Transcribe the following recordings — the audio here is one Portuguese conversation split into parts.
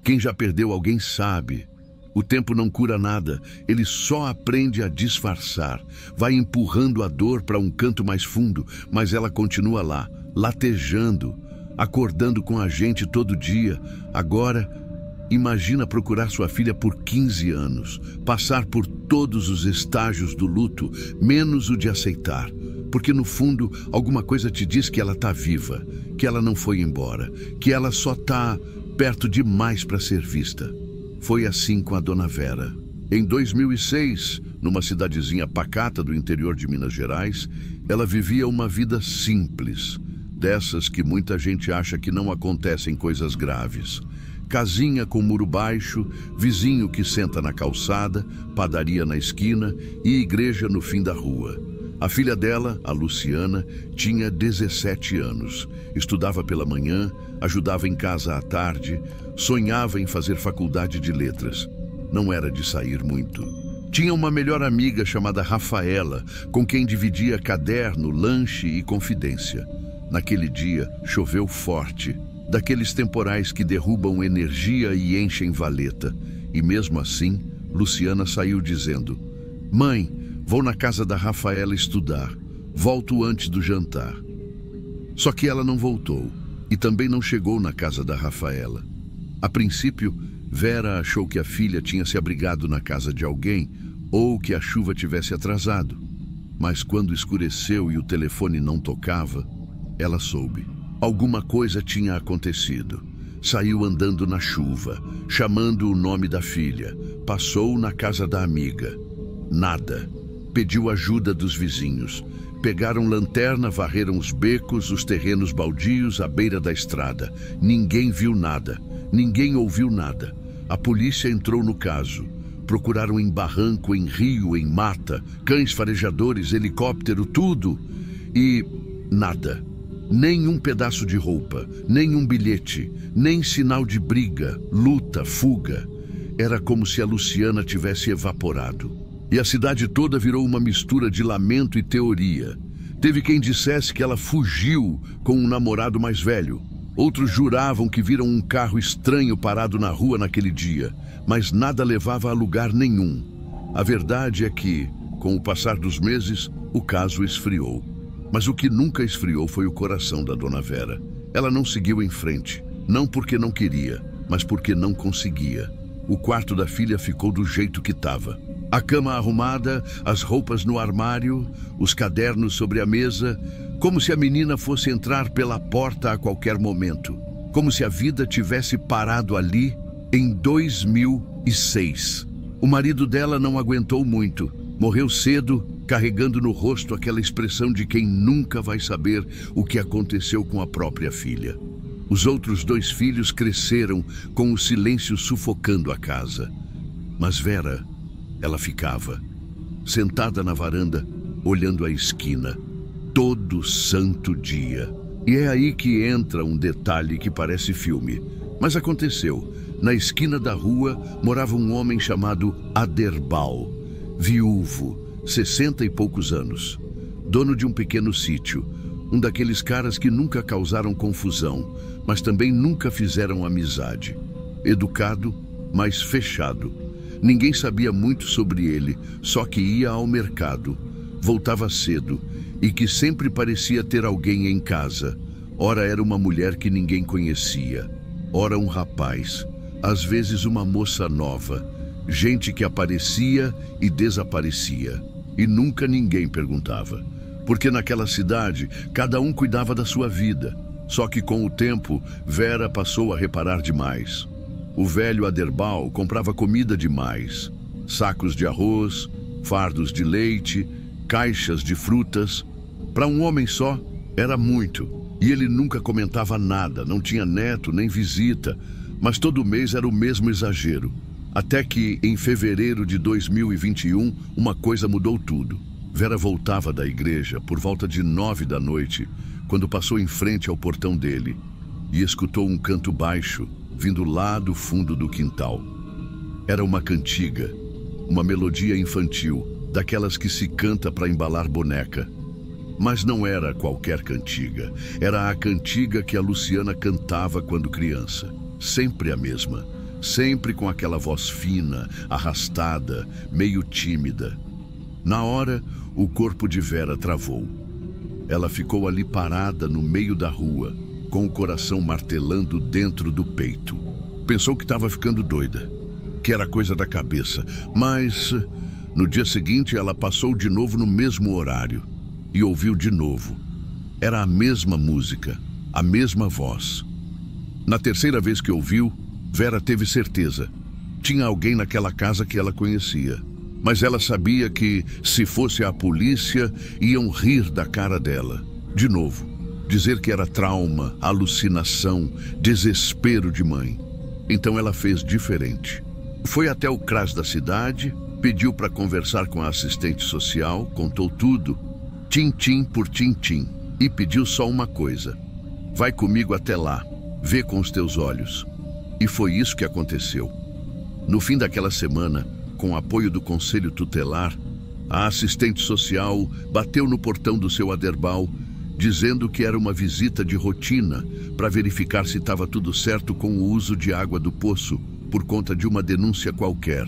Quem já perdeu alguém sabe. O tempo não cura nada, ele só aprende a disfarçar. Vai empurrando a dor para um canto mais fundo, mas ela continua lá, latejando, acordando com a gente todo dia. Agora, imagina procurar sua filha por 15 anos, passar por todos os estágios do luto, menos o de aceitar. Porque no fundo, alguma coisa te diz que ela está viva, que ela não foi embora, que ela só está perto demais para ser vista. Foi assim com a Dona Vera. Em 2006, numa cidadezinha pacata do interior de Minas Gerais, ela vivia uma vida simples, dessas que muita gente acha que não acontecem coisas graves. Casinha com muro baixo, vizinho que senta na calçada, padaria na esquina e igreja no fim da rua. A filha dela, a Luciana, tinha 17 anos. Estudava pela manhã, ajudava em casa à tarde, sonhava em fazer faculdade de letras. Não era de sair muito. Tinha uma melhor amiga chamada Rafaela, com quem dividia caderno, lanche e confidência. Naquele dia, choveu forte, daqueles temporais que derrubam energia e enchem valeta. E mesmo assim, Luciana saiu dizendo: "Mãe, vou na casa da Rafaela estudar. Volto antes do jantar." Só que ela não voltou e também não chegou na casa da Rafaela. A princípio, Vera achou que a filha tinha se abrigado na casa de alguém ou que a chuva tivesse atrasado. Mas quando escureceu e o telefone não tocava, ela soube. Alguma coisa tinha acontecido. Saiu andando na chuva, chamando o nome da filha. Passou na casa da amiga. Nada. Pediu ajuda dos vizinhos. Pegaram lanterna, varreram os becos, os terrenos baldios à beira da estrada. Ninguém viu nada. Ninguém ouviu nada. A polícia entrou no caso. Procuraram em barranco, em rio, em mata, cães farejadores, helicóptero, tudo. E nada. Nem um pedaço de roupa, nem um bilhete, nem sinal de briga, luta, fuga. Era como se a Luciana tivesse evaporado. E a cidade toda virou uma mistura de lamento e teoria. Teve quem dissesse que ela fugiu com um namorado mais velho. Outros juravam que viram um carro estranho parado na rua naquele dia, mas nada levava a lugar nenhum. A verdade é que, com o passar dos meses, o caso esfriou. Mas o que nunca esfriou foi o coração da Dona Vera. Ela não seguiu em frente, não porque não queria, mas porque não conseguia. O quarto da filha ficou do jeito que estava. A cama arrumada, as roupas no armário, os cadernos sobre a mesa, como se a menina fosse entrar pela porta a qualquer momento. Como se a vida tivesse parado ali em 2006. O marido dela não aguentou muito. Morreu cedo, carregando no rosto aquela expressão de quem nunca vai saber o que aconteceu com a própria filha. Os outros 2 filhos cresceram com o silêncio sufocando a casa. Mas Vera, ela ficava, sentada na varanda, olhando a esquina, todo santo dia. E é aí que entra um detalhe que parece filme. Mas aconteceu. Na esquina da rua morava um homem chamado Aderbal, viúvo, 60 e poucos anos, dono de um pequeno sítio, um daqueles caras que nunca causaram confusão, mas também nunca fizeram amizade. Educado, mas fechado. Ninguém sabia muito sobre ele, só que ia ao mercado, voltava cedo e que sempre parecia ter alguém em casa. Ora era uma mulher que ninguém conhecia, ora um rapaz, às vezes uma moça nova, gente que aparecia e desaparecia. E nunca ninguém perguntava, porque naquela cidade cada um cuidava da sua vida. Só que com o tempo, Vera passou a reparar demais. O velho Aderbal comprava comida demais, sacos de arroz, fardos de leite, caixas de frutas. Para um homem só, era muito. E ele nunca comentava nada, não tinha neto nem visita, mas todo mês era o mesmo exagero. Até que, em fevereiro de 2021, uma coisa mudou tudo. Vera voltava da igreja por volta de 9 da noite, quando passou em frente ao portão dele e escutou um canto baixo, vindo lá do fundo do quintal. Era uma cantiga, uma melodia infantil, daquelas que se canta para embalar boneca. Mas não era qualquer cantiga, era a cantiga que a Luciana cantava quando criança. Sempre a mesma. sempre com aquela voz fina, arrastada, meio tímida. Na hora, o corpo de Vera travou. Ela ficou ali parada no meio da rua, com o coração martelando dentro do peito. Pensou que estava ficando doida, que era coisa da cabeça, mas no dia seguinte ela passou de novo no mesmo horário e ouviu de novo. Era a mesma música, a mesma voz. Na terceira vez que ouviu, Vera teve certeza. Tinha alguém naquela casa que ela conhecia. Mas ela sabia que, se fosse a polícia, iam rir da cara dela. De novo, dizer que era trauma, alucinação, desespero de mãe. Então ela fez diferente. Foi até o CRAS da cidade, pediu para conversar com a assistente social, contou tudo, tintim por tintim, e pediu só uma coisa: vai comigo até lá, vê com os teus olhos. E foi isso que aconteceu. No fim daquela semana, com o apoio do Conselho Tutelar, a assistente social bateu no portão do seu Aderbal, dizendo que era uma visita de rotina para verificar se estava tudo certo com o uso de água do poço, por conta de uma denúncia qualquer.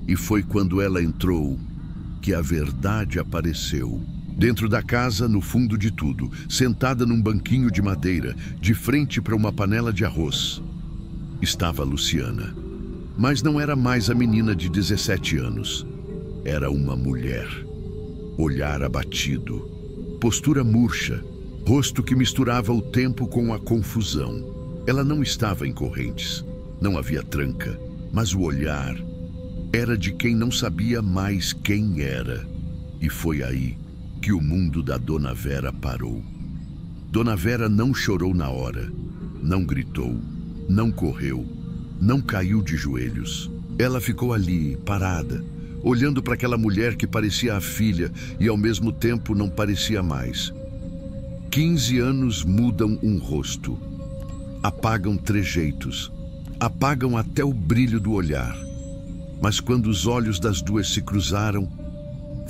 E foi quando ela entrou que a verdade apareceu. Dentro da casa, no fundo de tudo, sentada num banquinho de madeira, de frente para uma panela de arroz, estava a Luciana. Mas não era mais a menina de 17 anos. Era uma mulher. Olhar abatido, postura murcha, rosto que misturava o tempo com a confusão. Ela não estava em correntes, não havia tranca, mas o olhar era de quem não sabia mais quem era. E foi aí que o mundo da Dona Vera parou. Dona Vera não chorou na hora, não gritou, não correu, não caiu de joelhos. Ela ficou ali, parada, olhando para aquela mulher que parecia a filha e ao mesmo tempo não parecia mais. 15 anos mudam um rosto, apagam trejeitos, apagam até o brilho do olhar. Mas quando os olhos das duas se cruzaram,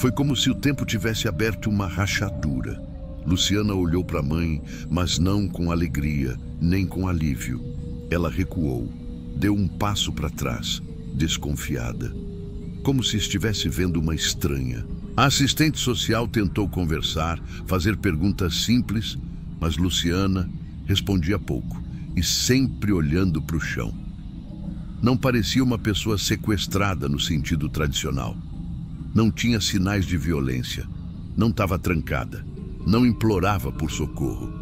foi como se o tempo tivesse aberto uma rachadura. Luciana olhou para a mãe, mas não com alegria, nem com alívio. Ela recuou, deu um passo para trás, desconfiada, como se estivesse vendo uma estranha. A assistente social tentou conversar, fazer perguntas simples, mas Luciana respondia pouco e sempre olhando para o chão. Não parecia uma pessoa sequestrada no sentido tradicional. Não tinha sinais de violência, não estava trancada, não implorava por socorro,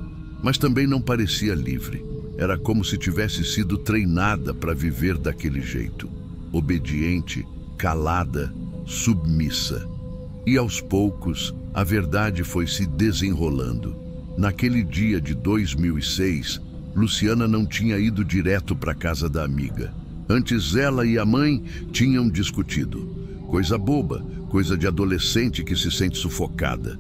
mas também não parecia livre. Era como se tivesse sido treinada para viver daquele jeito, obediente, calada, submissa. E aos poucos, a verdade foi se desenrolando. Naquele dia de 2006, Luciana não tinha ido direto para a casa da amiga. Antes ela e a mãe tinham discutido. Coisa boba, coisa de adolescente que se sente sufocada.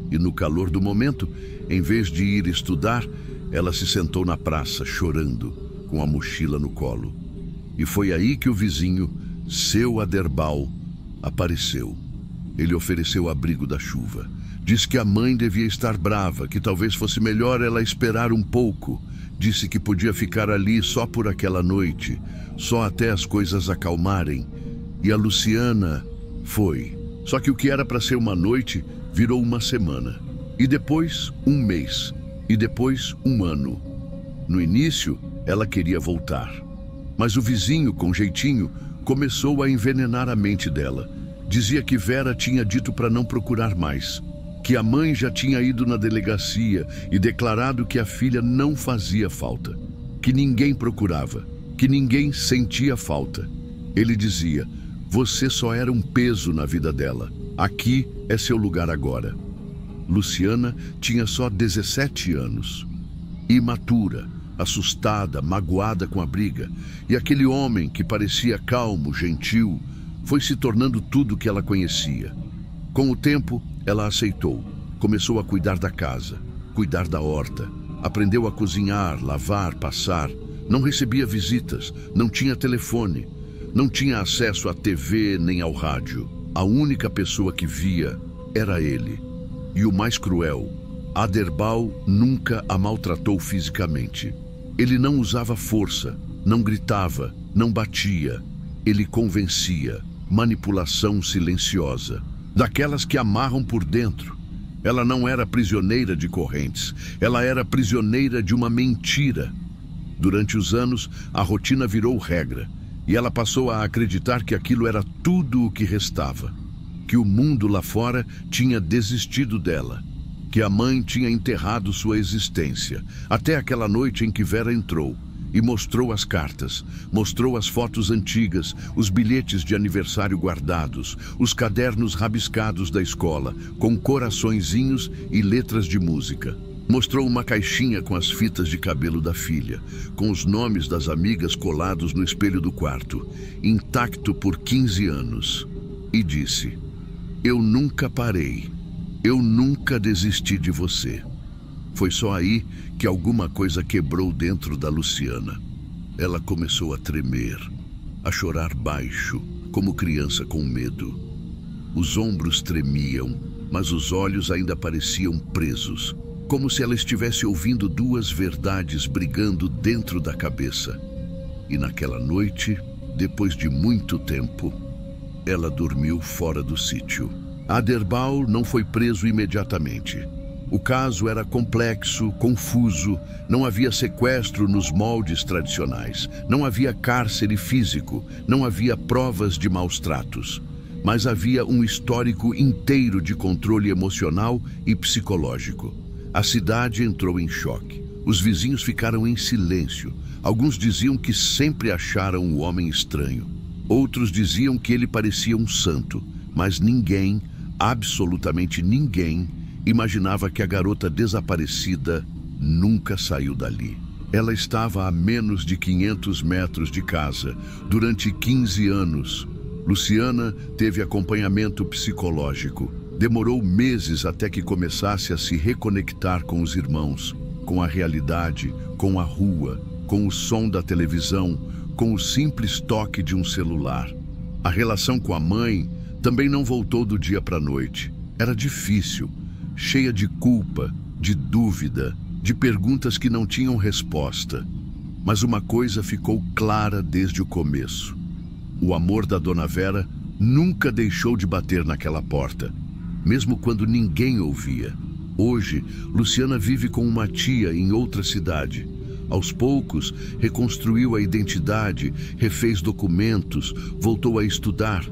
E no calor do momento, em vez de ir estudar, ela se sentou na praça, chorando, com a mochila no colo. E foi aí que o vizinho, seu Aderbal, apareceu. Ele ofereceu abrigo da chuva. Disse que a mãe devia estar brava, que talvez fosse melhor ela esperar um pouco. Disse que podia ficar ali só por aquela noite, só até as coisas acalmarem. E a Luciana foi. Só que o que era para ser uma noite virou uma semana. E depois, um mês. E depois, um ano. No início, ela queria voltar. Mas o vizinho, com jeitinho, começou a envenenar a mente dela. Dizia que Vera tinha dito para não procurar mais, que a mãe já tinha ido na delegacia e declarado que a filha não fazia falta, que ninguém procurava, que ninguém sentia falta. Ele dizia: você só era um peso na vida dela. Aqui é seu lugar agora. Luciana tinha só 17 anos. Imatura, assustada, magoada com a briga. E aquele homem que parecia calmo, gentil, foi se tornando tudo o que ela conhecia. Com o tempo, ela aceitou. Começou a cuidar da casa, cuidar da horta. Aprendeu a cozinhar, lavar, passar. Não recebia visitas, não tinha telefone. Não tinha acesso à TV nem ao rádio. A única pessoa que via era ele. E o mais cruel, Aderbal nunca a maltratou fisicamente. Ele não usava força, não gritava, Não batia, ele convencia. Manipulação silenciosa, daquelas que amarram por dentro. Ela não era prisioneira de correntes, ela era prisioneira de uma mentira. Durante os anos, a rotina virou regra, e ela passou a acreditar que aquilo era tudo o que restava, que o mundo lá fora tinha desistido dela, que a mãe tinha enterrado sua existência, até aquela noite em que Vera entrou e mostrou as cartas, mostrou as fotos antigas, os bilhetes de aniversário guardados, os cadernos rabiscados da escola, com coraçõezinhos e letras de música. Mostrou uma caixinha com as fitas de cabelo da filha, com os nomes das amigas colados no espelho do quarto, intacto por 15 anos. E disse: "Eu nunca parei, eu nunca desisti de você." Foi só aí que alguma coisa quebrou dentro da Luciana. Ela começou a tremer, a chorar baixo, como criança com medo. Os ombros tremiam, mas os olhos ainda pareciam presos, como se ela estivesse ouvindo duas verdades brigando dentro da cabeça. E naquela noite, depois de muito tempo, ela dormiu fora do sítio. Aderbal não foi preso imediatamente. O caso era complexo, confuso, não havia sequestro nos moldes tradicionais, não havia cárcere físico, não havia provas de maus tratos, mas havia um histórico inteiro de controle emocional e psicológico. A cidade entrou em choque. Os vizinhos ficaram em silêncio. Alguns diziam que sempre acharam o homem estranho. Outros diziam que ele parecia um santo, mas ninguém, absolutamente ninguém, imaginava que a garota desaparecida nunca saiu dali. Ela estava a menos de 500 metros de casa durante 15 anos. Luciana teve acompanhamento psicológico. Demorou meses até que começasse a se reconectar com os irmãos, com a realidade, com a rua, com o som da televisão, com o simples toque de um celular. A relação com a mãe também não voltou do dia para a noite. Era difícil, cheia de culpa, de dúvida, de perguntas que não tinham resposta. Mas uma coisa ficou clara desde o começo. O amor da Dona Vera nunca deixou de bater naquela porta, mesmo quando ninguém ouvia. Hoje, Luciana vive com uma tia em outra cidade. Aos poucos, reconstruiu a identidade, refez documentos, voltou a estudar,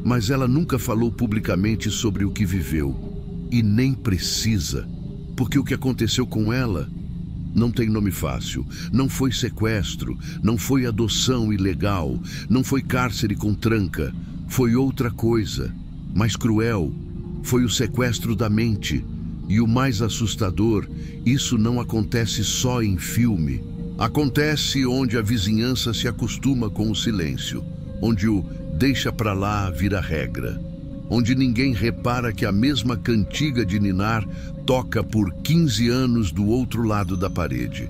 mas ela nunca falou publicamente sobre o que viveu. E nem precisa, porque o que aconteceu com ela não tem nome fácil. Não foi sequestro, não foi adoção ilegal, não foi cárcere com tranca. Foi outra coisa, mais cruel. Foi o sequestro da mente. E o mais assustador, isso não acontece só em filme. Acontece onde a vizinhança se acostuma com o silêncio, onde o deixa pra lá vira regra, onde ninguém repara que a mesma cantiga de ninar toca por 15 anos do outro lado da parede.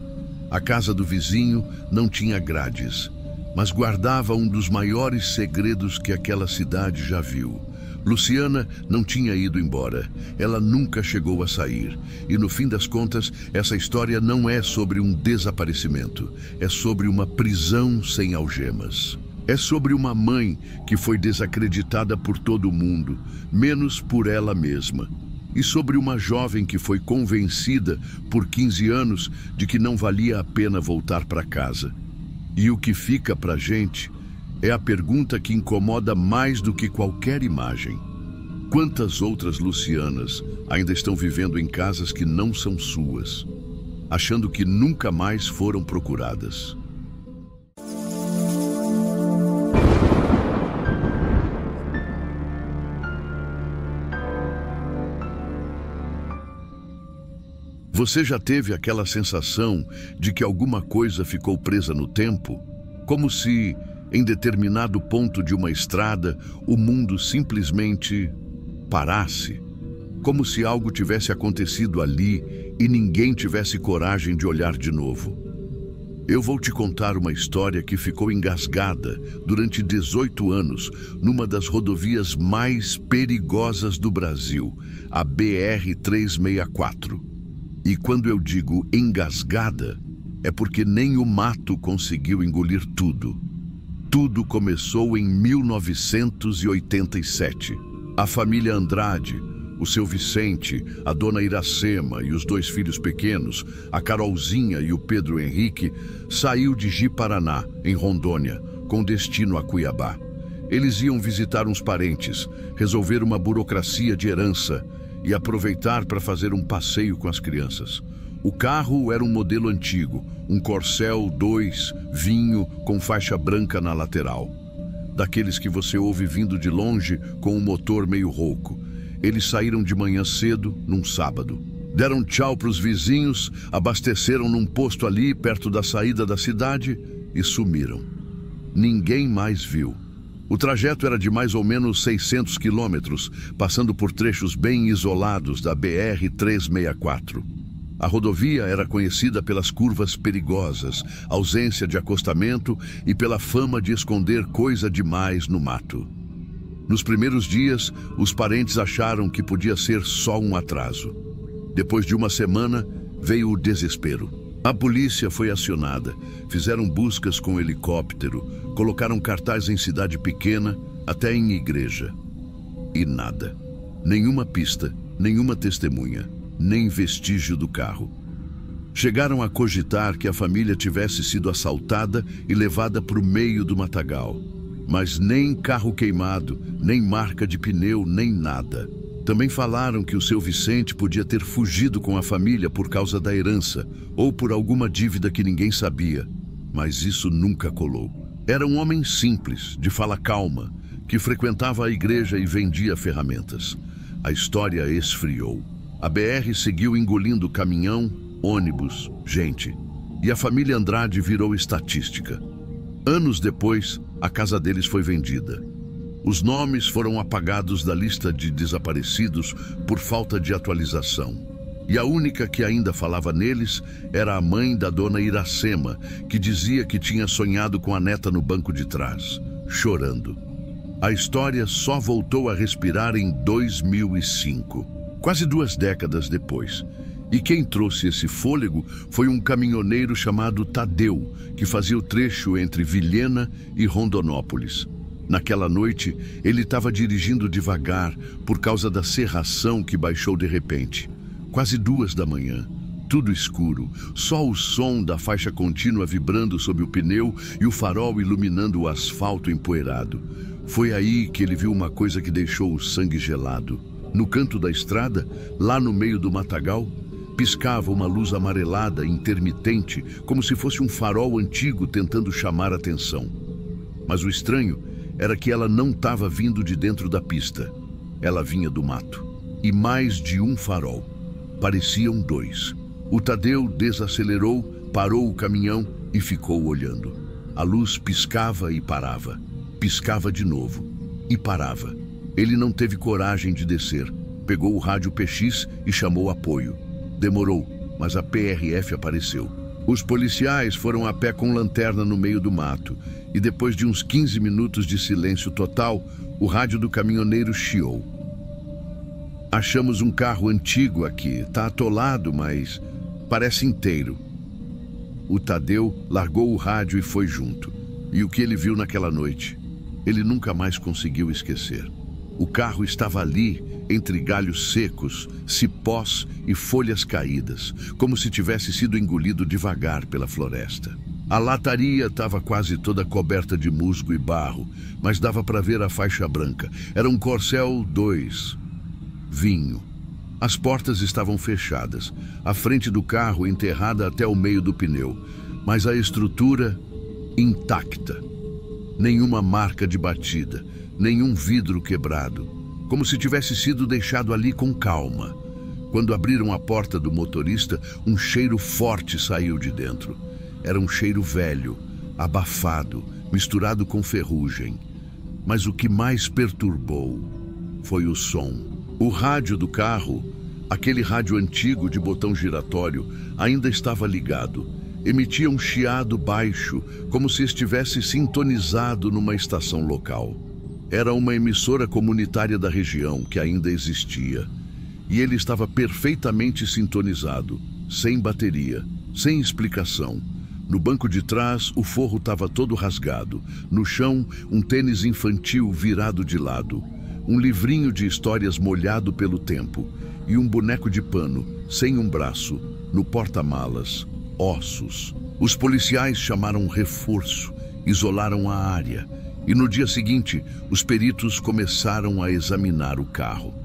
A casa do vizinho não tinha grades, mas guardava um dos maiores segredos que aquela cidade já viu. Luciana não tinha ido embora, ela nunca chegou a sair. E no fim das contas, essa história não é sobre um desaparecimento, é sobre uma prisão sem algemas. É sobre uma mãe que foi desacreditada por todo mundo, menos por ela mesma. E sobre uma jovem que foi convencida por 15 anos de que não valia a pena voltar para casa. E o que fica pra gente é a pergunta que incomoda mais do que qualquer imagem. Quantas outras Lucianas ainda estão vivendo em casas que não são suas, achando que nunca mais foram procuradas? Você já teve aquela sensação de que alguma coisa ficou presa no tempo? Como se, em determinado ponto de uma estrada, o mundo simplesmente parasse? Como se algo tivesse acontecido ali e ninguém tivesse coragem de olhar de novo? Eu vou te contar uma história que ficou engasgada durante 18 anos numa das rodovias mais perigosas do Brasil, a BR-364. E quando eu digo engasgada, é porque nem o mato conseguiu engolir tudo. Tudo começou em 1987. A família Andrade, o seu Vicente, a dona Iracema e os 2 filhos pequenos, a Carolzinha e o Pedro Henrique, saiu de Ji-Paraná, em Rondônia, com destino a Cuiabá. Eles iam visitar uns parentes, resolver uma burocracia de herança e aproveitar para fazer um passeio com as crianças. O carro era um modelo antigo, um Corcel 2 vinho com faixa branca na lateral. Daqueles que você ouve vindo de longe com um motor meio rouco. Eles saíram de manhã cedo, num sábado. Deram tchau para os vizinhos, abasteceram num posto ali, perto da saída da cidade, e sumiram. Ninguém mais viu. O trajeto era de mais ou menos 600 quilômetros, passando por trechos bem isolados da BR-364. A rodovia era conhecida pelas curvas perigosas, ausência de acostamento e pela fama de esconder coisa demais no mato. Nos primeiros dias, os parentes acharam que podia ser só um atraso. Depois de uma semana, veio o desespero. A polícia foi acionada, fizeram buscas com helicóptero, colocaram cartaz em cidade pequena, até em igreja. E nada. Nenhuma pista, nenhuma testemunha, nem vestígio do carro. Chegaram a cogitar que a família tivesse sido assaltada e levada para o meio do matagal. Mas nem carro queimado, nem marca de pneu, nem nada. Também falaram que o seu Vicente podia ter fugido com a família por causa da herança ou por alguma dívida que ninguém sabia. Mas isso nunca colou. Era um homem simples, de fala calma, que frequentava a igreja e vendia ferramentas. A história esfriou. A BR seguiu engolindo caminhão, ônibus, gente. E a família Andrade virou estatística. Anos depois, a casa deles foi vendida. Os nomes foram apagados da lista de desaparecidos por falta de atualização. E a única que ainda falava neles era a mãe da dona Iracema, que dizia que tinha sonhado com a neta no banco de trás, chorando. A história só voltou a respirar em 2005. Quase 2 décadas depois. E quem trouxe esse fôlego foi um caminhoneiro chamado Tadeu, que fazia o trecho entre Vilhena e Rondonópolis. Naquela noite, ele estava dirigindo devagar por causa da cerração que baixou de repente. Quase 2 da manhã, tudo escuro, só o som da faixa contínua vibrando sob o pneu e o farol iluminando o asfalto empoeirado. Foi aí que ele viu uma coisa que deixou o sangue gelado. No canto da estrada, lá no meio do matagal, piscava uma luz amarelada, intermitente, como se fosse um farol antigo tentando chamar atenção. Mas o estranho era que ela não estava vindo de dentro da pista. Ela vinha do mato. E mais de um farol. Pareciam 2. O Tadeu desacelerou, parou o caminhão e ficou olhando. A luz piscava e parava. Piscava de novo. E parava. Ele não teve coragem de descer. Pegou o rádio PX e chamou apoio. Demorou, mas a PRF apareceu. Os policiais foram a pé com lanterna no meio do mato. E depois de uns 15 minutos de silêncio total, o rádio do caminhoneiro chiou. Achamos um carro antigo aqui. Tá atolado, mas parece inteiro. O Tadeu largou o rádio e foi junto. E o que ele viu naquela noite, ele nunca mais conseguiu esquecer. O carro estava ali, entre galhos secos, cipós e folhas caídas, como se tivesse sido engolido devagar pela floresta. A lataria estava quase toda coberta de musgo e barro, mas dava para ver a faixa branca. Era um Corcel 2, vinho. As portas estavam fechadas, a frente do carro enterrada até o meio do pneu, mas a estrutura intacta. Nenhuma marca de batida, nenhum vidro quebrado, como se tivesse sido deixado ali com calma. Quando abriram a porta do motorista, um cheiro forte saiu de dentro. Era um cheiro velho, abafado, misturado com ferrugem. Mas o que mais perturbou foi o som. O rádio do carro, aquele rádio antigo de botão giratório, ainda estava ligado. Emitia um chiado baixo, como se estivesse sintonizado numa estação local. Era uma emissora comunitária da região que ainda existia. E ele estava perfeitamente sintonizado, sem bateria, sem explicação. No banco de trás, o forro estava todo rasgado. No chão, um tênis infantil virado de lado. Um livrinho de histórias molhado pelo tempo. E um boneco de pano, sem um braço, no porta-malas. Ossos. Os policiais chamaram reforço, isolaram a área. E no dia seguinte, os peritos começaram a examinar o carro.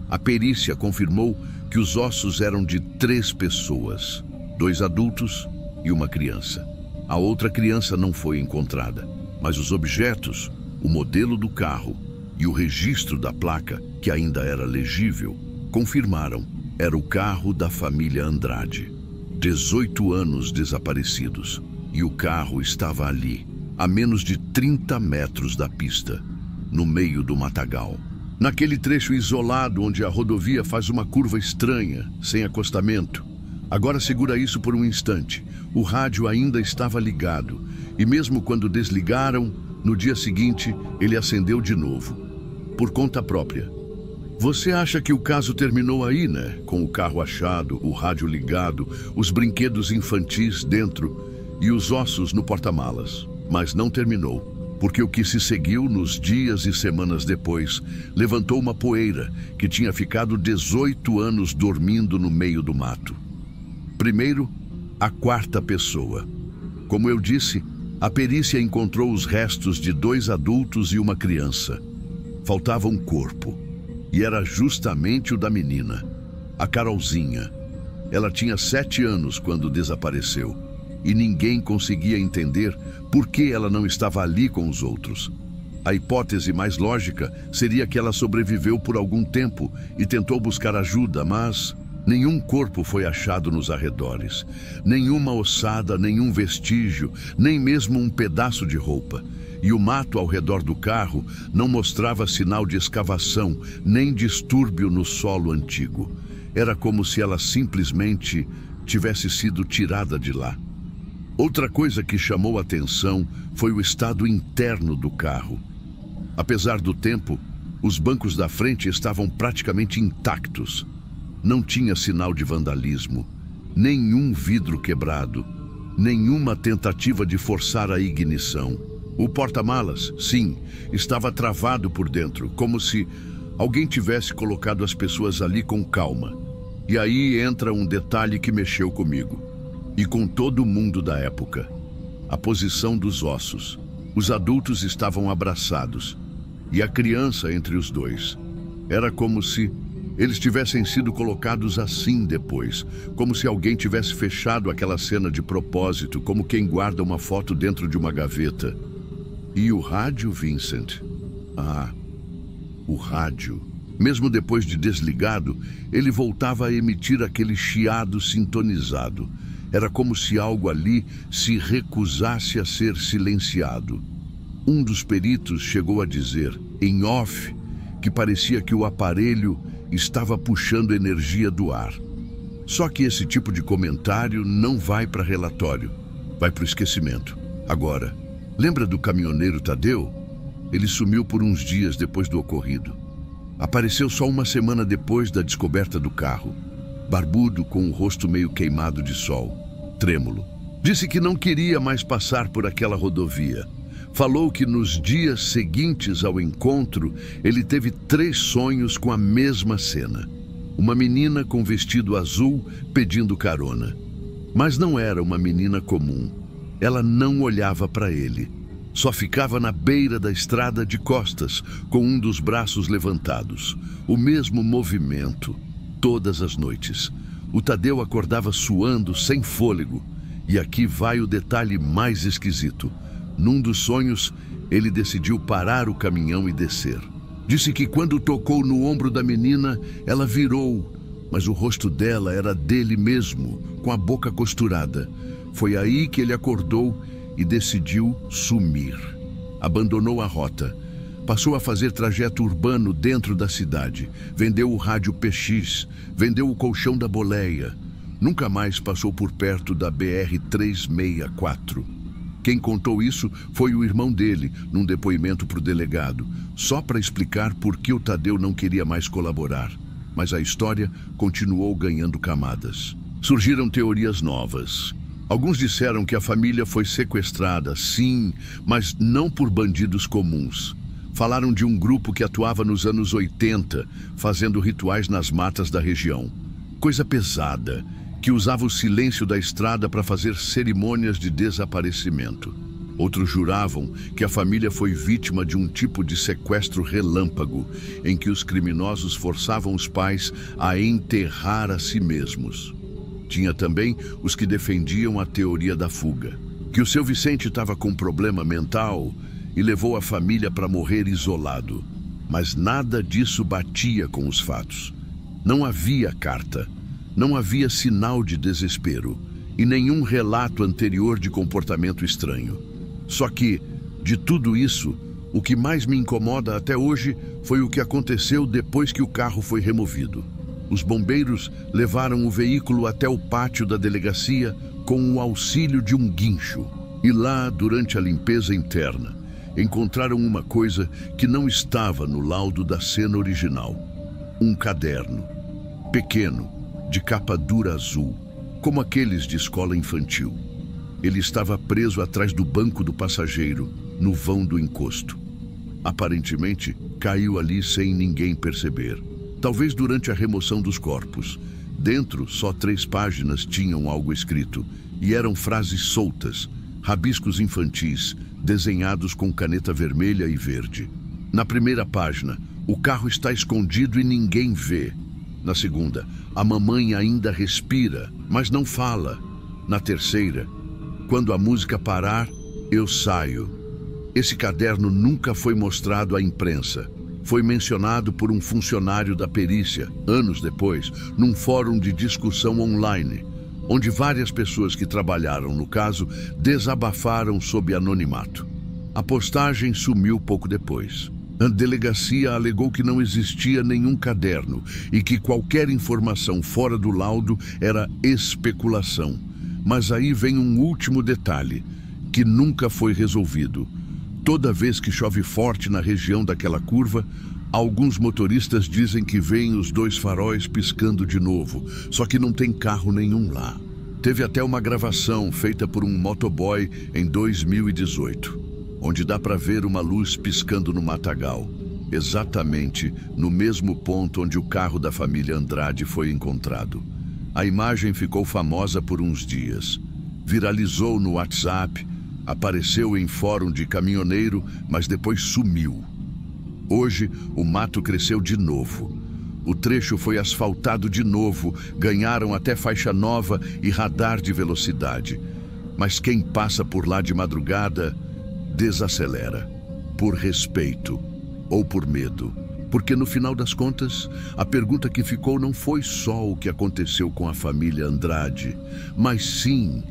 A perícia confirmou que os ossos eram de 3 pessoas, 2 adultos e uma criança. A outra criança não foi encontrada, mas os objetos, o modelo do carro e o registro da placa, que ainda era legível, confirmaram era o carro da família Andrade. 18 anos desaparecidos, e o carro estava ali, a menos de 30 metros da pista, no meio do matagal. Naquele trecho isolado onde a rodovia faz uma curva estranha, sem acostamento. Agora segura isso por um instante. O rádio ainda estava ligado, e mesmo quando desligaram, no dia seguinte, ele acendeu de novo, por conta própria. Você acha que o caso terminou aí, né? Com o carro achado, o rádio ligado, os brinquedos infantis dentro e os ossos no porta-malas. Mas não terminou, porque o que se seguiu nos dias e semanas depois levantou uma poeira que tinha ficado 18 anos dormindo no meio do mato. Primeiro, a 4ª pessoa. Como eu disse, a perícia encontrou os restos de 2 adultos e uma criança. Faltava um corpo, e era justamente o da menina, a Carolzinha. Ela tinha 7 anos quando desapareceu, e ninguém conseguia entender por que ela não estava ali com os outros. A hipótese mais lógica seria que ela sobreviveu por algum tempo e tentou buscar ajuda, mas nenhum corpo foi achado nos arredores. Nenhuma ossada, nenhum vestígio, nem mesmo um pedaço de roupa. E o mato ao redor do carro não mostrava sinal de escavação, nem distúrbio no solo antigo. Era como se ela simplesmente tivesse sido tirada de lá. Outra coisa que chamou a atenção foi o estado interno do carro. Apesar do tempo, os bancos da frente estavam praticamente intactos. Não tinha sinal de vandalismo, nenhum vidro quebrado, nenhuma tentativa de forçar a ignição. O porta-malas, sim, estava travado por dentro, como se alguém tivesse colocado as pessoas ali com calma. E aí entra um detalhe que mexeu comigo. E com todo mundo da época. A posição dos ossos. Os adultos estavam abraçados, e a criança entre os dois. Era como se eles tivessem sido colocados assim depois, como se alguém tivesse fechado aquela cena de propósito, como quem guarda uma foto dentro de uma gaveta. E o rádio, Vincent? Ah, o rádio. Mesmo depois de desligado, ele voltava a emitir aquele chiado sintonizado. Era como se algo ali se recusasse a ser silenciado. Um dos peritos chegou a dizer, em off, que parecia que o aparelho estava puxando energia do ar. Só que esse tipo de comentário não vai para relatório, vai para o esquecimento. Agora, lembra do caminhoneiro Tadeu? Ele sumiu por uns dias depois do ocorrido. Apareceu só uma semana depois da descoberta do carro, barbudo com o rosto meio queimado de sol, trêmulo. Disse que não queria mais passar por aquela rodovia. Falou que nos dias seguintes ao encontro, ele teve 3 sonhos com a mesma cena. Uma menina com vestido azul pedindo carona. Mas não era uma menina comum. Ela não olhava para ele. Só ficava na beira da estrada de costas, com um dos braços levantados. O mesmo movimento, todas as noites. O Tadeu acordava suando, sem fôlego. E aqui vai o detalhe mais esquisito. Num dos sonhos, ele decidiu parar o caminhão e descer. Disse que quando tocou no ombro da menina, ela virou, mas o rosto dela era dele mesmo, com a boca costurada. Foi aí que ele acordou e decidiu sumir. Abandonou a rota. Passou a fazer trajeto urbano dentro da cidade. Vendeu o rádio PX, vendeu o colchão da boleia. Nunca mais passou por perto da BR-364. Quem contou isso foi o irmão dele, num depoimento para o delegado, só para explicar por que o Tadeu não queria mais colaborar. Mas a história continuou ganhando camadas. Surgiram teorias novas. Alguns disseram que a família foi sequestrada, sim, mas não por bandidos comuns. Falaram de um grupo que atuava nos anos 80, fazendo rituais nas matas da região. Coisa pesada, que usava o silêncio da estrada para fazer cerimônias de desaparecimento. Outros juravam que a família foi vítima de um tipo de sequestro relâmpago, em que os criminosos forçavam os pais a enterrar a si mesmos. Tinha também os que defendiam a teoria da fuga, que o seu Vicente estava com problema mental e levou a família para morrer isolado. Mas nada disso batia com os fatos. Não havia carta, não havia sinal de desespero e nenhum relato anterior de comportamento estranho. Só que, de tudo isso, o que mais me incomoda até hoje foi o que aconteceu depois que o carro foi removido. Os bombeiros levaram o veículo até o pátio da delegacia com o auxílio de um guincho. E lá, durante a limpeza interna, encontraram uma coisa que não estava no laudo da cena original. Um caderno, pequeno, de capa dura azul, como aqueles de escola infantil. Ele estava preso atrás do banco do passageiro, no vão do encosto. Aparentemente, caiu ali sem ninguém perceber. Talvez durante a remoção dos corpos. Dentro, só 3 páginas tinham algo escrito, e eram frases soltas, rabiscos infantis, desenhados com caneta vermelha e verde. Na primeira página, o carro está escondido e ninguém vê. Na segunda, a mamãe ainda respira, mas não fala. Na terceira, quando a música parar, eu saio. Esse caderno nunca foi mostrado à imprensa. Foi mencionado por um funcionário da perícia, anos depois, num fórum de discussão online, onde várias pessoas que trabalharam no caso desabafaram sob anonimato. A postagem sumiu pouco depois. A delegacia alegou que não existia nenhum caderno e que qualquer informação fora do laudo era especulação. Mas aí vem um último detalhe, que nunca foi resolvido. Toda vez que chove forte na região daquela curva, alguns motoristas dizem que veem os 2 faróis piscando de novo, só que não tem carro nenhum lá. Teve até uma gravação feita por um motoboy em 2018, onde dá para ver uma luz piscando no matagal, exatamente no mesmo ponto onde o carro da família Andrade foi encontrado. A imagem ficou famosa por uns dias. Viralizou no WhatsApp, apareceu em fórum de caminhoneiro, mas depois sumiu. Hoje, o mato cresceu de novo. O trecho foi asfaltado de novo, ganharam até faixa nova e radar de velocidade. Mas quem passa por lá de madrugada, desacelera. Por respeito ou por medo. Porque no final das contas, a pergunta que ficou não foi só o que aconteceu com a família Andrade, mas sim,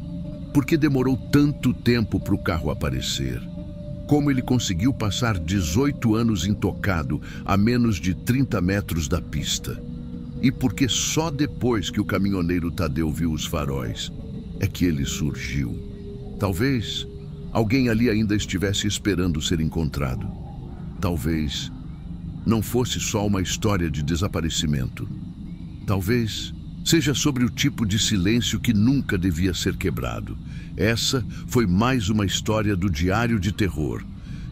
por que demorou tanto tempo para o carro aparecer? Como ele conseguiu passar 18 anos intocado a menos de 30 metros da pista? E por que só depois que o caminhoneiro Tadeu viu os faróis é que ele surgiu? Talvez alguém ali ainda estivesse esperando ser encontrado. Talvez não fosse só uma história de desaparecimento. Talvez seja sobre o tipo de silêncio que nunca devia ser quebrado. Essa foi mais uma história do Diário de Terror.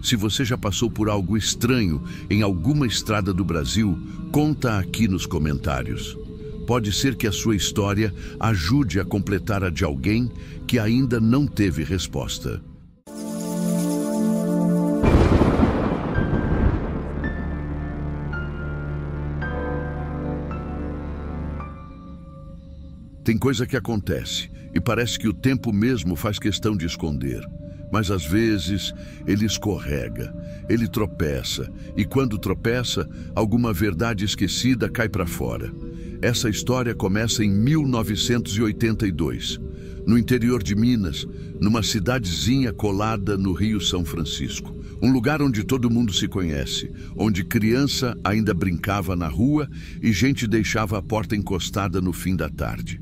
Se você já passou por algo estranho em alguma estrada do Brasil, conta aqui nos comentários. Pode ser que a sua história ajude a completar a de alguém que ainda não teve resposta. Tem coisa que acontece e parece que o tempo mesmo faz questão de esconder. Mas às vezes ele escorrega, ele tropeça e quando tropeça, alguma verdade esquecida cai para fora. Essa história começa em 1982, no interior de Minas, numa cidadezinha colada no Rio São Francisco. Um lugar onde todo mundo se conhece, onde criança ainda brincava na rua e gente deixava a porta encostada no fim da tarde.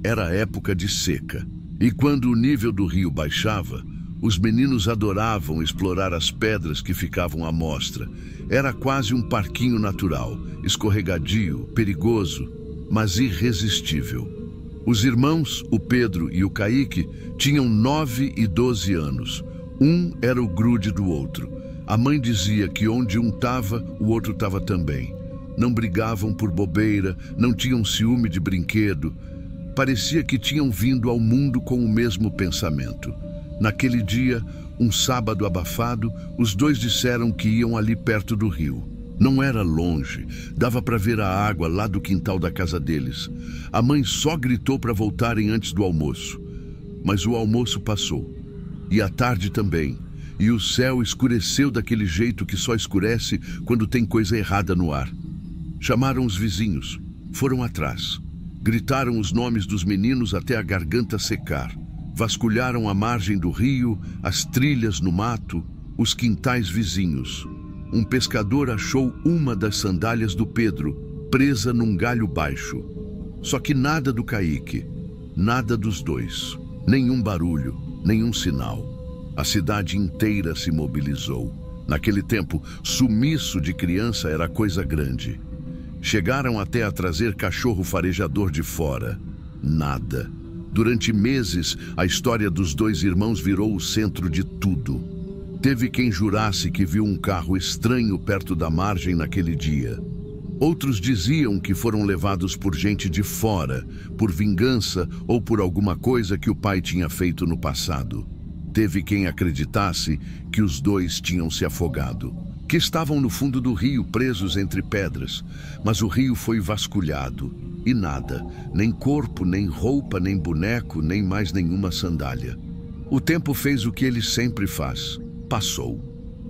Era época de seca, e quando o nível do rio baixava, os meninos adoravam explorar as pedras que ficavam à mostra. Era quase um parquinho natural, escorregadio, perigoso, mas irresistível. Os irmãos, o Pedro e o Caíque, tinham 9 e 12 anos. Um era o grude do outro. A mãe dizia que onde um estava, o outro estava também. Não brigavam por bobeira, não tinham ciúme de brinquedo. Parecia que tinham vindo ao mundo com o mesmo pensamento. Naquele dia, um sábado abafado, os dois disseram que iam ali perto do rio. Não era longe, dava para ver a água lá do quintal da casa deles. A mãe só gritou para voltarem antes do almoço. Mas o almoço passou. E a tarde também. E o céu escureceu daquele jeito que só escurece quando tem coisa errada no ar. Chamaram os vizinhos. Foram atrás. Gritaram os nomes dos meninos até a garganta secar. Vasculharam a margem do rio, as trilhas no mato, os quintais vizinhos. Um pescador achou uma das sandálias do Pedro, presa num galho baixo. Só que nada do Caíque, nada dos dois. Nenhum barulho, nenhum sinal. A cidade inteira se mobilizou. Naquele tempo, sumiço de criança era coisa grande. Chegaram até a trazer cachorro farejador de fora. Nada. Durante meses, a história dos dois irmãos virou o centro de tudo. Teve quem jurasse que viu um carro estranho perto da margem naquele dia. Outros diziam que foram levados por gente de fora, por vingança ou por alguma coisa que o pai tinha feito no passado. Teve quem acreditasse que os dois tinham se afogado, que estavam no fundo do rio presos entre pedras, mas o rio foi vasculhado e nada, nem corpo, nem roupa, nem boneco, nem mais nenhuma sandália. O tempo fez o que ele sempre faz. Passou,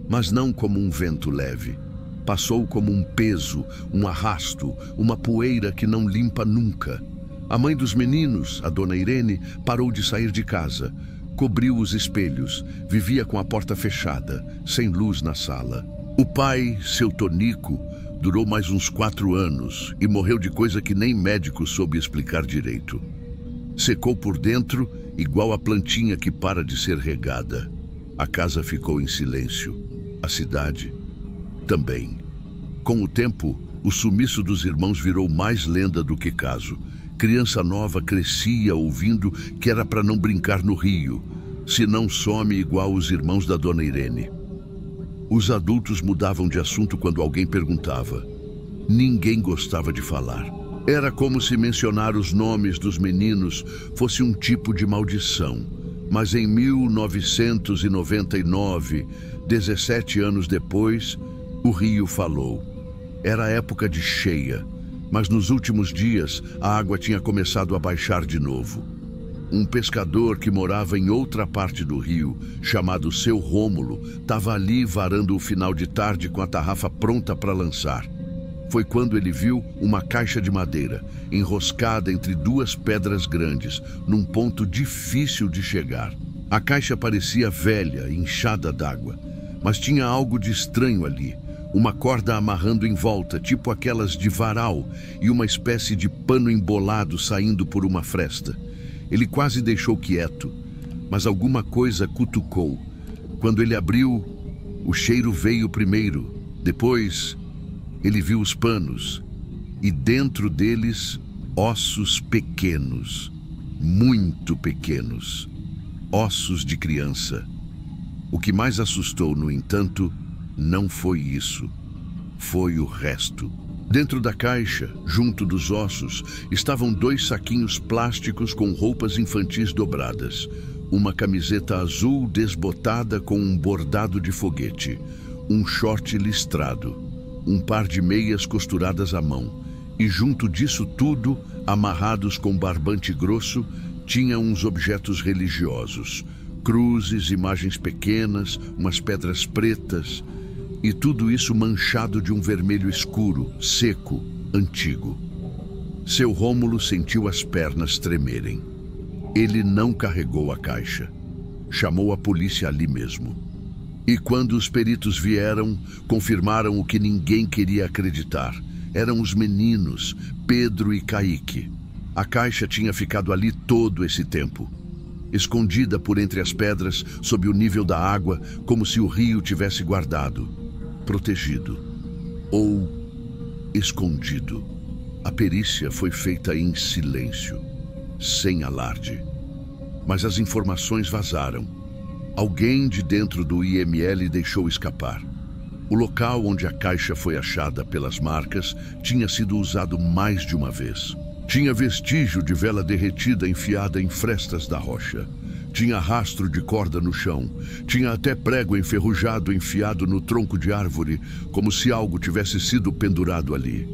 mas não como um vento leve. Passou como um peso, um arrasto, uma poeira que não limpa nunca. A mãe dos meninos, a dona Irene, parou de sair de casa. Cobriu os espelhos, vivia com a porta fechada, sem luz na sala. O pai, seu Tonico, durou mais uns 4 anos e morreu de coisa que nem médico soube explicar direito. Secou por dentro, igual a plantinha que para de ser regada. A casa ficou em silêncio. A cidade também. Com o tempo, o sumiço dos irmãos virou mais lenda do que caso. Criança nova crescia ouvindo que era para não brincar no rio, se não some igual os irmãos da dona Irene. Os adultos mudavam de assunto quando alguém perguntava. Ninguém gostava de falar. Era como se mencionar os nomes dos meninos fosse um tipo de maldição. Mas em 1999, 17 anos depois, o rio falou. Era época de cheia, mas nos últimos dias a água tinha começado a baixar de novo. Um pescador que morava em outra parte do rio, chamado Seu Rômulo, estava ali varando o final de tarde com a tarrafa pronta para lançar. Foi quando ele viu uma caixa de madeira, enroscada entre 2 pedras grandes, num ponto difícil de chegar. A caixa parecia velha, inchada d'água, mas tinha algo de estranho ali. Uma corda amarrando em volta, tipo aquelas de varal, e uma espécie de pano embolado saindo por uma fresta. Ele quase deixou quieto, mas alguma coisa cutucou. Quando ele abriu, o cheiro veio primeiro, depois ele viu os panos, e dentro deles, ossos pequenos, muito pequenos, ossos de criança. O que mais assustou, no entanto, não foi isso, foi o resto. Dentro da caixa, junto dos ossos, estavam 2 saquinhos plásticos com roupas infantis dobradas, uma camiseta azul desbotada com um bordado de foguete, um short listrado, um par de meias costuradas à mão, e junto disso tudo, amarrados com barbante grosso, tinha uns objetos religiosos, cruzes, imagens pequenas, umas pedras pretas, e tudo isso manchado de um vermelho escuro, seco, antigo. Seu Rômulo sentiu as pernas tremerem. Ele não carregou a caixa. Chamou a polícia ali mesmo. E quando os peritos vieram, confirmaram o que ninguém queria acreditar. Eram os meninos, Pedro e Caíque. A caixa tinha ficado ali todo esse tempo, escondida por entre as pedras, sob o nível da água, como se o rio tivesse guardado, protegido ou escondido. A perícia foi feita em silêncio. sem alarde. Mas as informações vazaram. Alguém de dentro do IML deixou escapar. O local onde a caixa foi achada pelas marcas tinha sido usado mais de uma vez. Tinha vestígio de vela derretida enfiada em frestas da rocha. Tinha rastro de corda no chão. Tinha até prego enferrujado enfiado no tronco de árvore, como se algo tivesse sido pendurado ali.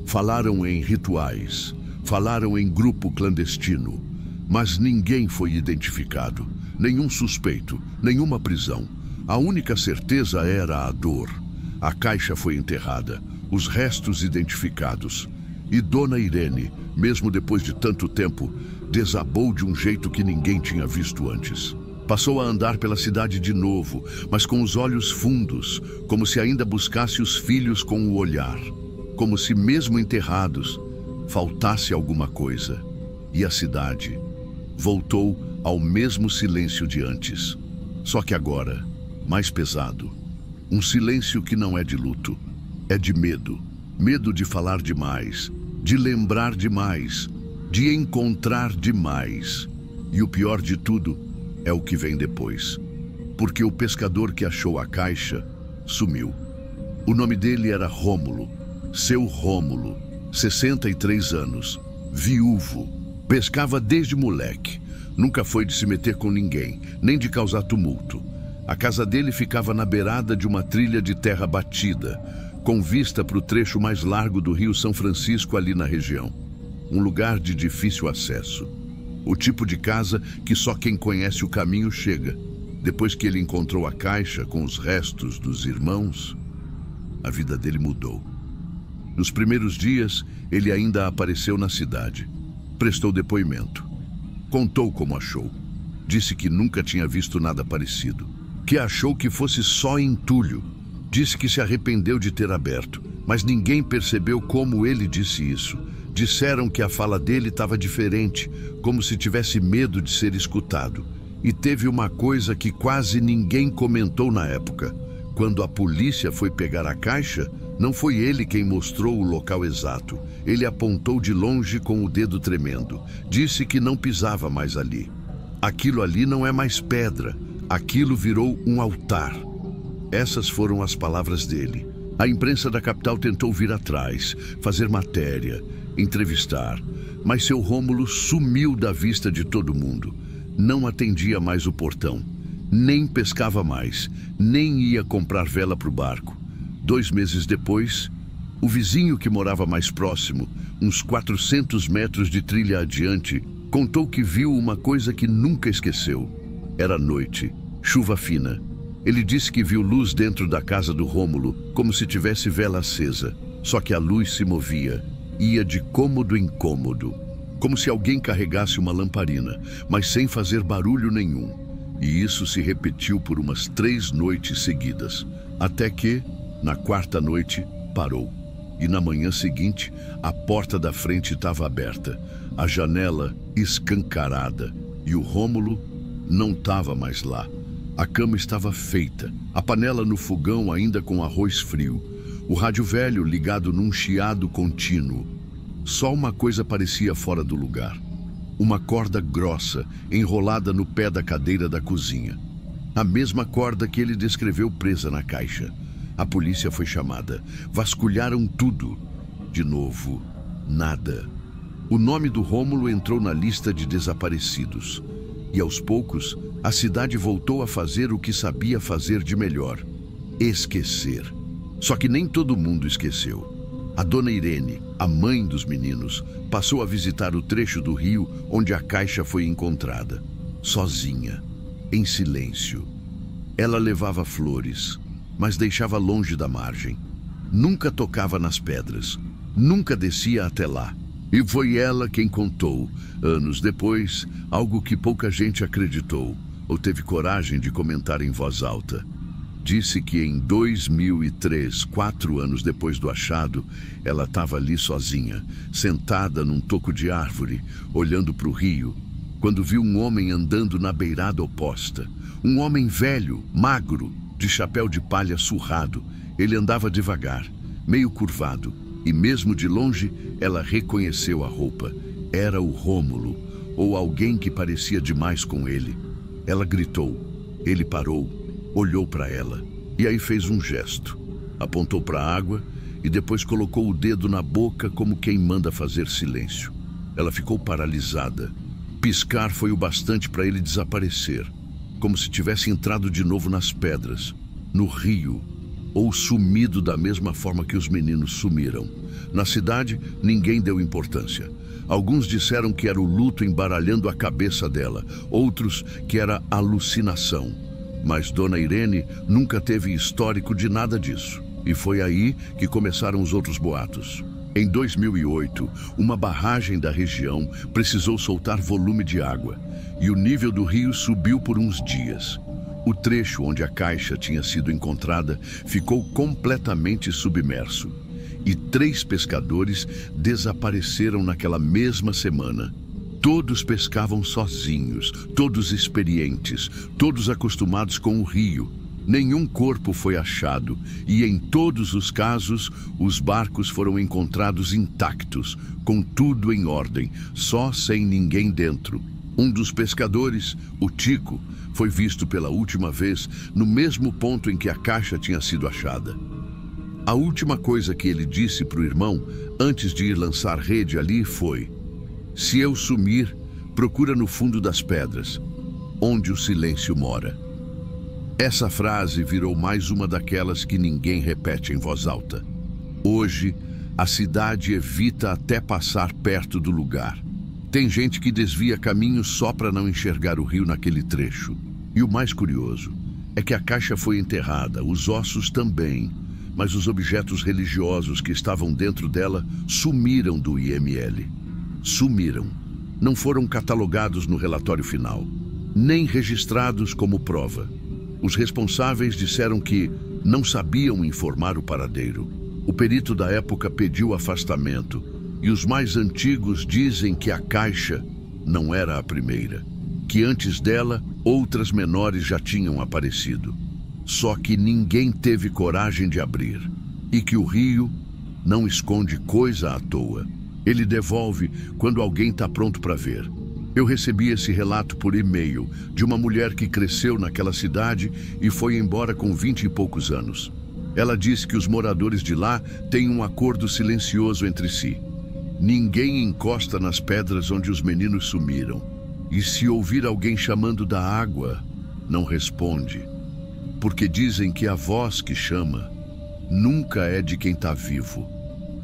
Falaram em rituais. Falaram em grupo clandestino. Mas ninguém foi identificado. Nenhum suspeito, nenhuma prisão. A única certeza era a dor. A caixa foi enterrada, os restos identificados. E Dona Irene, mesmo depois de tanto tempo, desabou de um jeito que ninguém tinha visto antes. Passou a andar pela cidade de novo, mas com os olhos fundos, como se ainda buscasse os filhos com o olhar. Como se, mesmo enterrados, faltasse alguma coisa. E a cidade voltou ao mesmo silêncio de antes. Só que agora, mais pesado. Um silêncio que não é de luto, é de medo. Medo de falar demais, de lembrar demais, de encontrar demais. E o pior de tudo é o que vem depois. Porque o pescador que achou a caixa sumiu. O nome dele era Rômulo. Seu Rômulo, 63 anos, viúvo. Pescava desde moleque. Nunca foi de se meter com ninguém, nem de causar tumulto. A casa dele ficava na beirada de uma trilha de terra batida, com vista para o trecho mais largo do Rio São Francisco ali na região. Um lugar de difícil acesso. O tipo de casa que só quem conhece o caminho chega. Depois que ele encontrou a caixa com os restos dos irmãos, a vida dele mudou. Nos primeiros dias, ele ainda apareceu na cidade. Prestou depoimento. Contou como achou. Disse que nunca tinha visto nada parecido. Que achou que fosse só entulho. Disse que se arrependeu de ter aberto, mas ninguém percebeu como ele disse isso. Disseram que a fala dele estava diferente, como se tivesse medo de ser escutado. E teve uma coisa que quase ninguém comentou na época. Quando a polícia foi pegar a caixa, não foi ele quem mostrou o local exato. Ele apontou de longe com o dedo tremendo. Disse que não pisava mais ali. Aquilo ali não é mais pedra. Aquilo virou um altar. Essas foram as palavras dele. A imprensa da capital tentou vir atrás, fazer matéria, entrevistar. Mas seu Rômulo sumiu da vista de todo mundo. Não atendia mais o portão. Nem pescava mais. Nem ia comprar vela para o barco. 2 meses depois, o vizinho que morava mais próximo, uns 400 metros de trilha adiante, contou que viu uma coisa que nunca esqueceu. Era noite, chuva fina. Ele disse que viu luz dentro da casa do Rômulo, como se tivesse vela acesa. Só que a luz se movia, ia de cômodo em cômodo, como se alguém carregasse uma lamparina, mas sem fazer barulho nenhum. E isso se repetiu por umas 3 noites seguidas, até que, na 4ª noite, parou. E na manhã seguinte, a porta da frente estava aberta, a janela escancarada, e o Rômulo não estava mais lá. A cama estava feita, a panela no fogão ainda com arroz frio, o rádio velho ligado num chiado contínuo. Só uma coisa parecia fora do lugar. Uma corda grossa, enrolada no pé da cadeira da cozinha. A mesma corda que ele descreveu presa na caixa. A polícia foi chamada. Vasculharam tudo. De novo, nada. O nome do Rômulo entrou na lista de desaparecidos. E aos poucos, a cidade voltou a fazer o que sabia fazer de melhor: esquecer. Só que nem todo mundo esqueceu. A Dona Irene, a mãe dos meninos, passou a visitar o trecho do rio onde a caixa foi encontrada. Sozinha, em silêncio. Ela levava flores, mas deixava longe da margem. Nunca tocava nas pedras, nunca descia até lá. E foi ela quem contou, anos depois, algo que pouca gente acreditou ou teve coragem de comentar em voz alta. Disse que em 2003, 4 anos depois do achado, ela estava ali sozinha, sentada num toco de árvore, olhando para o rio, quando viu um homem andando na beirada oposta. Um homem velho, magro, de chapéu de palha surrado. Ele andava devagar, meio curvado, e mesmo de longe ela reconheceu a roupa. Era o Rômulo. ou alguém que parecia demais com ele. Ela gritou. Ele parou, olhou para ela e aí fez um gesto. Apontou para a água e depois colocou o dedo na boca como quem manda fazer silêncio. Ela ficou paralisada. Piscar foi o bastante para ele desaparecer, como se tivesse entrado de novo nas pedras, no rio, ou sumido da mesma forma que os meninos sumiram. Na cidade, ninguém deu importância. Alguns disseram que era o luto embaralhando a cabeça dela, outros que era alucinação. Mas Dona Irene nunca teve histórico de nada disso. E foi aí que começaram os outros boatos. Em 2008, uma barragem da região precisou soltar volume de água e o nível do rio subiu por uns dias. O trecho onde a caixa tinha sido encontrada ficou completamente submerso e 3 pescadores desapareceram naquela mesma semana. Todos pescavam sozinhos, todos experientes, todos acostumados com o rio. Nenhum corpo foi achado e, em todos os casos, os barcos foram encontrados intactos, com tudo em ordem, só sem ninguém dentro. Um dos pescadores, o Tico, foi visto pela última vez no mesmo ponto em que a caixa tinha sido achada. A última coisa que ele disse para o irmão, antes de ir lançar rede ali, foi: "Se eu sumir, procura no fundo das pedras, onde o silêncio mora." Essa frase virou mais uma daquelas que ninguém repete em voz alta. Hoje, a cidade evita até passar perto do lugar. Tem gente que desvia caminhos só para não enxergar o rio naquele trecho. E o mais curioso é que a caixa foi enterrada, os ossos também, mas os objetos religiosos que estavam dentro dela sumiram do IML. Sumiram. Não foram catalogados no relatório final, nem registrados como prova. Os responsáveis disseram que não sabiam informar o paradeiro. O perito da época pediu afastamento e os mais antigos dizem que a caixa não era a primeira, que antes dela outras menores já tinham aparecido. Só que ninguém teve coragem de abrir e que o rio não esconde coisa à toa. Ele devolve quando alguém está pronto para ver. Eu recebi esse relato por e-mail de uma mulher que cresceu naquela cidade e foi embora com 20 e poucos anos. Ela disse que os moradores de lá têm um acordo silencioso entre si. Ninguém encosta nas pedras onde os meninos sumiram. E se ouvir alguém chamando da água, não responde. Porque dizem que a voz que chama nunca é de quem está vivo.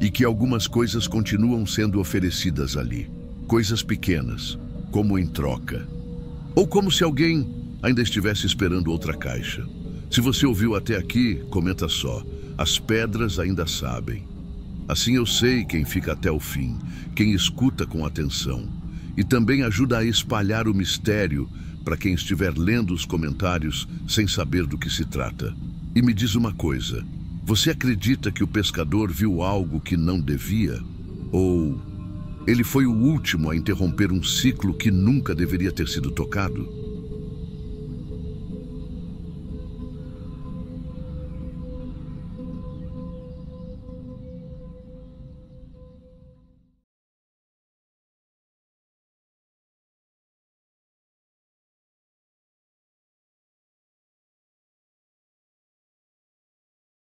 E que algumas coisas continuam sendo oferecidas ali. Coisas pequenas, como em troca. Ou como se alguém ainda estivesse esperando outra caixa. Se você ouviu até aqui, comenta só. As pedras ainda sabem. Assim eu sei quem fica até o fim, quem escuta com atenção. E também ajuda a espalhar o mistério para quem estiver lendo os comentários sem saber do que se trata. E me diz uma coisa, você acredita que o pescador viu algo que não devia? Ou ele foi o último a interromper um ciclo que nunca deveria ter sido tocado?